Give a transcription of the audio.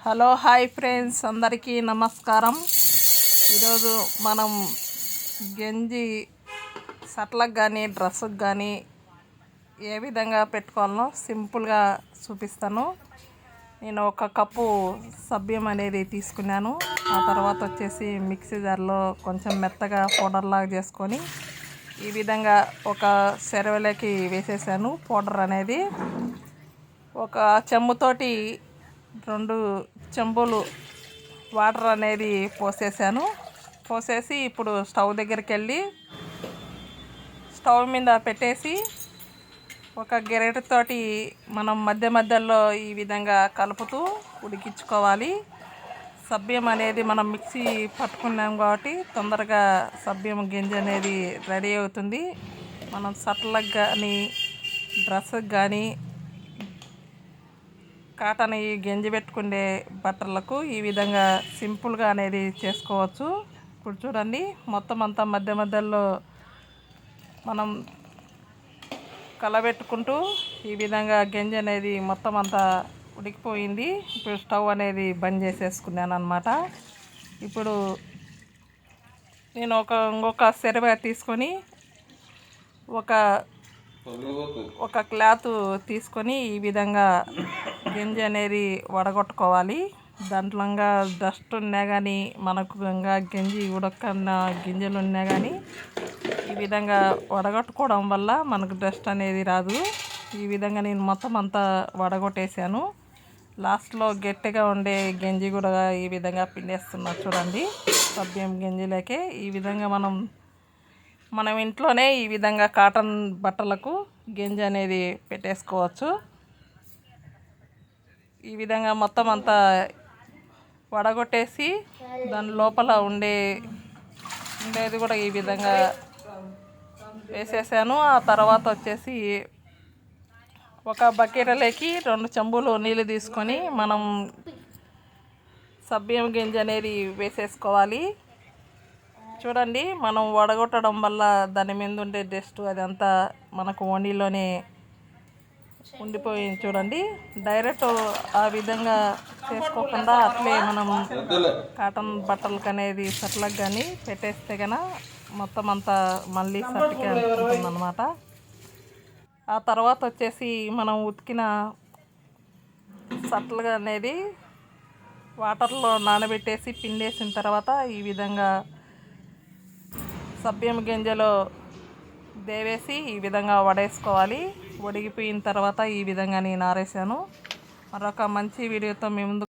Hello hi friends, అందరికీ నమస్కారం. ఈరోజు మనం గంజి షర్ట్లకు కానీ డ్రెస్సుకు కానీ ఏ విధంగా పెట్టుకోవాలనో సింపుల్గా చూపిస్తాను. నేను ఒక కప్పు సబ్బియం అనేది తీసుకున్నాను. ఆ తర్వాత వచ్చేసి మిక్సీ జార్లో కొంచెం మెత్తగా పౌడర్ లాగా చేసుకొని ఈ విధంగా ఒక సెరవలోకి వేసేసాను. పౌడర్ అనేది ఒక చెంబుతోటి 2 చెంబులు వాటర్ అనేది పోసేసి ఇప్పుడు స్టవ్ దగ్గరికి వెళ్ళి స్టవ్ మీద పెట్టేసి ఒక గెరెటతోటి మనం మధ్యలో ఈ విధంగా కలుపుతూ ఉడికించుకోవాలి. సబ్బియం అనేది మనం మిక్సీ పట్టుకున్నాం కాబట్టి తొందరగా సబ్బియం గింజ అనేది రెడీ అవుతుంది. మనం షర్ట్లకు కానీ డ్రెస్సుకు కానీ కాటన్ ఈ గంజి పెట్టుకునే బట్టలకు ఈ విధంగా సింపుల్గా అనేది చేసుకోవచ్చు. ఇప్పుడు చూడండి, మొత్తం అంతా మధ్యలో మనం కలబెట్టుకుంటూ ఈ విధంగా గంజి అనేది మొత్తం అంతా ఉడికిపోయింది. ఇప్పుడు స్టవ్ అనేది బంద్ చేసేసుకున్నాను అన్నమాట. ఇప్పుడు నేను ఇంకొక సెరవ తీసుకొని ఒక క్లాత్ తీసుకొని ఈ విధంగా గింజ అనేది వడగొట్టుకోవాలి. దాంట్లో డస్ట్ ఉన్నా కానీ మనకు ఇంకా గంజి ఉడకన్న గింజలు ఉన్నా కానీ ఈ విధంగా వడగొట్టుకోవడం వల్ల మనకు డస్ట్ అనేది రాదు. ఈ విధంగా నేను మొత్తం అంతా వడగొట్టేసాను. లాస్ట్లో గట్టిగా ఉండే గంజి కూడా ఈ విధంగా పిండేస్తున్నా చూడండి. సబ్బియం గంజిలోకే ఈ విధంగా మనం ఇంట్లోనే ఈ విధంగా కాటన్ బట్టలకు గంజి అనేది పెట్టేసుకోవచ్చు. ఈ విధంగా మొత్తం అంతా వడగొట్టేసి దాని లోపల ఉండేది కూడా ఈ విధంగా వేసేసాను. ఆ తర్వాత వచ్చేసి ఒక బకెట్లోకి 2 చెంబులు నీళ్ళు తీసుకొని మనం సబ్బియం గింజ అనేది వేసేసుకోవాలి. చూడండి, మనం వడగొట్టడం వల్ల దాని మీద ఉండే డస్ట్ అదంతా మనకు ఓణీలోనే ఉండిపోయింది. చూడండి, డైరెక్ట్ ఆ విధంగా చేసుకోకుండా అట్లే మనం కాటన్ బట్టలకు అనేది షర్ట్లకు కానీ పెట్టేస్తే కనుక మొత్తం అంతా మళ్ళీ షర్ట్కే ఉంటుంది అన్నమాట. ఆ తర్వాత వచ్చేసి మనం ఉతికిన షర్ట్లు అనేది వాటర్లో నానబెట్టేసి పిండేసిన తర్వాత ఈ విధంగా సబ్బియం గింజలో దేవేసి ఈ విధంగా వడేసుకోవాలి. వడిగిపోయిన తర్వాత ఈ విధంగా నేను ఆరేసాను. మరొక మంచి వీడియోతో మీ ముందు